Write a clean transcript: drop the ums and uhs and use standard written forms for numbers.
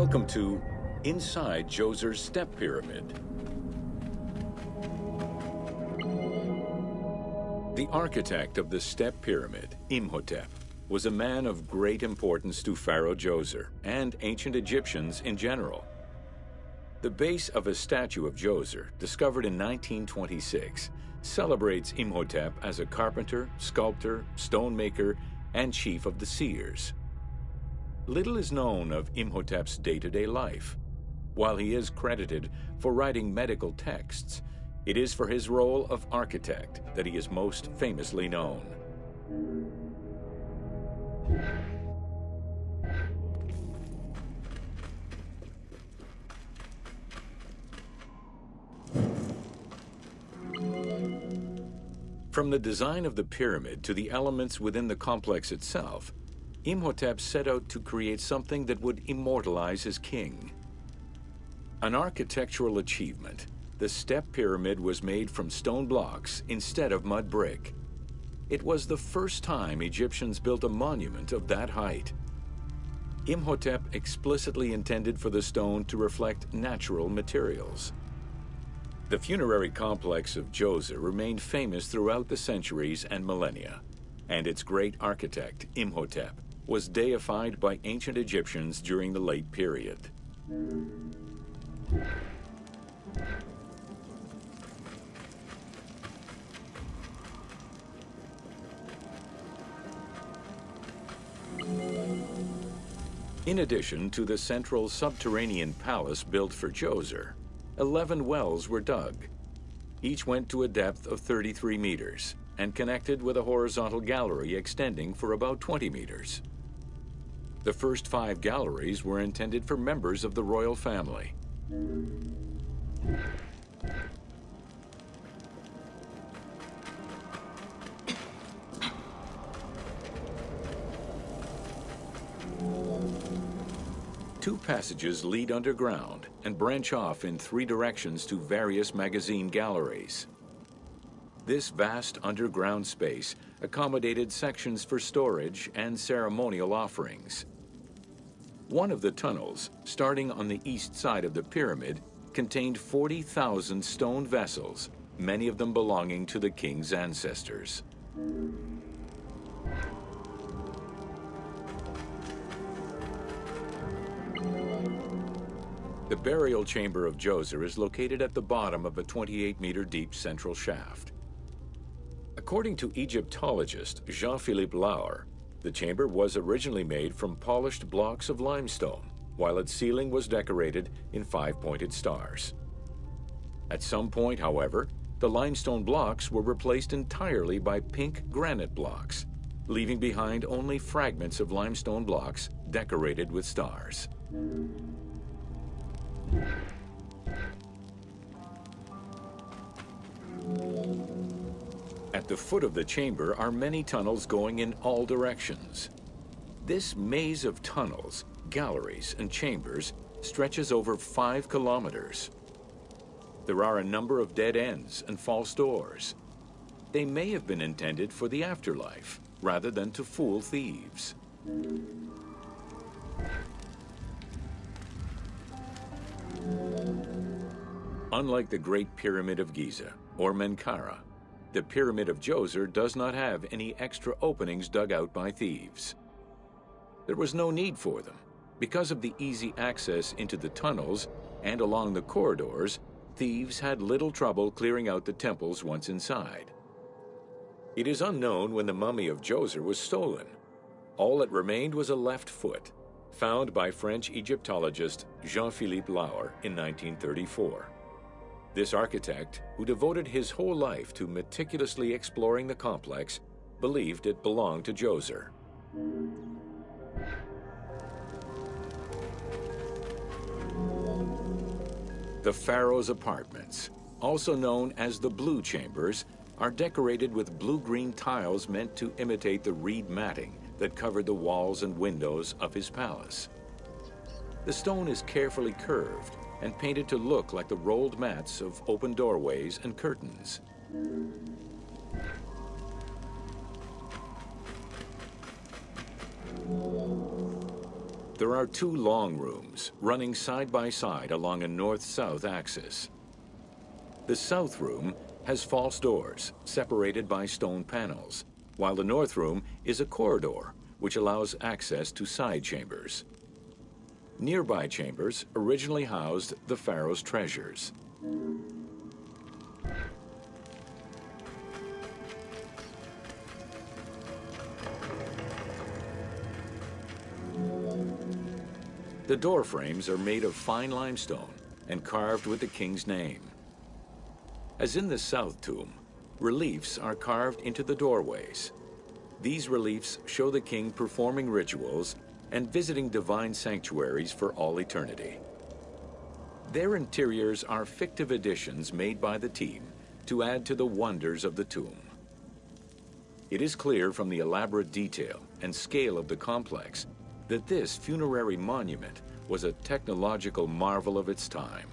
Welcome to Inside Djoser's Step Pyramid. The architect of the Step Pyramid, Imhotep, was a man of great importance to Pharaoh Djoser and ancient Egyptians in general. The base of a statue of Djoser, discovered in 1926, celebrates Imhotep as a carpenter, sculptor, stonemaker, and chief of the seers. Little is known of Imhotep's day-to-day life. While he is credited for writing medical texts, it is for his role of architect that he is most famously known. From the design of the pyramid to the elements within the complex itself, Imhotep set out to create something that would immortalize his king. An architectural achievement, the Step Pyramid was made from stone blocks instead of mud brick. It was the first time Egyptians built a monument of that height. Imhotep explicitly intended for the stone to reflect natural materials. The funerary complex of Djoser remained famous throughout the centuries and millennia, and its great architect, Imhotep, was deified by ancient Egyptians during the late period. In addition to the central subterranean palace built for Djoser, 11 wells were dug. Each went to a depth of 33 meters and connected with a horizontal gallery extending for about 20 meters. The first 5 galleries were intended for members of the royal family. Two passages lead underground and branch off in 3 directions to various magazine galleries. This vast underground space accommodated sections for storage and ceremonial offerings. One of the tunnels, starting on the east side of the pyramid, contained 40,000 stone vessels, many of them belonging to the king's ancestors. The burial chamber of Djoser is located at the bottom of a 28-meter deep central shaft. According to Egyptologist Jean-Philippe Lauer, the chamber was originally made from polished blocks of limestone, while its ceiling was decorated in 5-pointed stars. At some point, however, the limestone blocks were replaced entirely by pink granite blocks, leaving behind only fragments of limestone blocks decorated with stars. At the foot of the chamber are many tunnels going in all directions. This maze of tunnels, galleries, and chambers stretches over 5 kilometers. There are a number of dead ends and false doors. They may have been intended for the afterlife, rather than to fool thieves. Unlike the Great Pyramid of Giza or Menkaure, the Pyramid of Djoser does not have any extra openings dug out by thieves. There was no need for them. Because of the easy access into the tunnels and along the corridors, thieves had little trouble clearing out the temples once inside. It is unknown when the mummy of Djoser was stolen. All that remained was a left foot, found by French Egyptologist Jean-Philippe Lauer in 1934. This architect, who devoted his whole life to meticulously exploring the complex, believed it belonged to Djoser. The Pharaoh's apartments, also known as the Blue Chambers, are decorated with blue-green tiles meant to imitate the reed matting that covered the walls and windows of his palace. The stone is carefully curved and painted to look like the rolled mats of open doorways and curtains. There are two long rooms running side by side along a north-south axis. The south room has false doors separated by stone panels, while the north room is a corridor which allows access to side chambers. Nearby chambers originally housed the pharaoh's treasures. The door frames are made of fine limestone and carved with the king's name. As in the south tomb, reliefs are carved into the doorways. These reliefs show the king performing rituals and visiting divine sanctuaries for all eternity. Their interiors are fictive additions made by the team to add to the wonders of the tomb. It is clear from the elaborate detail and scale of the complex that this funerary monument was a technological marvel of its time.